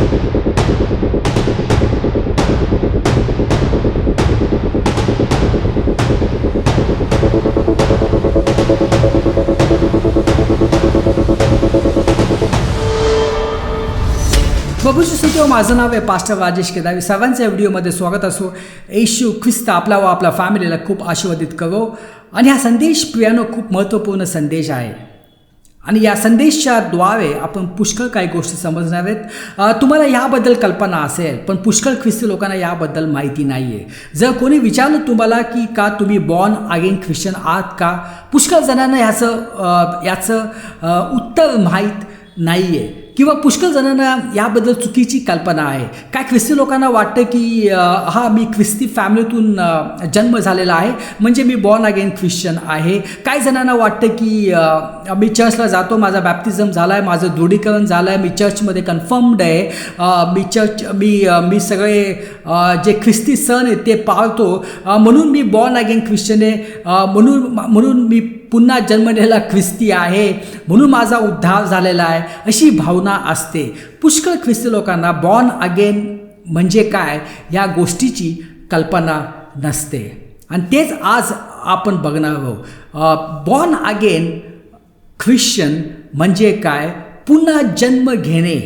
प्रभूची स्तुती. माझं नाव आहे पास्टर राजेश केदावी. सर्वांच्या व्हिडिओमध्ये स्वागत असो. येशू ख्रिस्त आपला व आपल्या फॅमिलीला खूप आशीर्वादित करो. आणि हा संदेश प्रियानो खूप महत्त्वपूर्ण संदेश आहे आणि या संदेशाद्वारे आपण पुष्कळ काही गोष्टी समजणार आहेत. तुम्हाला याबद्दल कल्पना असेल पण पुष्कळ ख्रिस्ती लोकांना याबद्दल माहिती नाही आहे. जर कोणी विचारलं तुम्हाला की का तुम्ही बॉर्न अगेन ख्रिश्चन आहात का, पुष्कळ जणांना याचं उत्तर माहीत नाही आहे किंवा पुष्कळ जणांना याबद्दल चुकीची कल्पना आहे. काय ख्रिस्ती लोकांना वाटतं की मी ख्रिस्ती फॅमिलीतून जन्म झालेला आहे म्हणजे मी बॉर्न अगेन ख्रिश्चन आहे. काही जणांना वाटतं की मी चर्चला जातो, माझा बॅप्टिझम झाला आहे, माझं दृढीकरण झालं आहे, मी चर्चमध्ये कन्फर्म्ड आहे, मी सगळे जे ख्रिस्ती सण आहेत ते पाळतो म्हणून मी बॉर्न अगेन ख्रिश्चन आहे, म्हणून मी पुन्हा जन्मलेला ख्रिस्ती आहे, म्हणून माझा उद्धार झालेला आहे, अशी भावना असते. पुष्कळ ख्रिस्ती लोकांना बॉर्न अगेन म्हणजे काय या गोष्टीची कल्पना नसते आणि तेच आज आपण बघणार आहोत. बॉर्न अगेन ख्रिश्चन म्हणजे काय, पुन्हा जन्म घेणे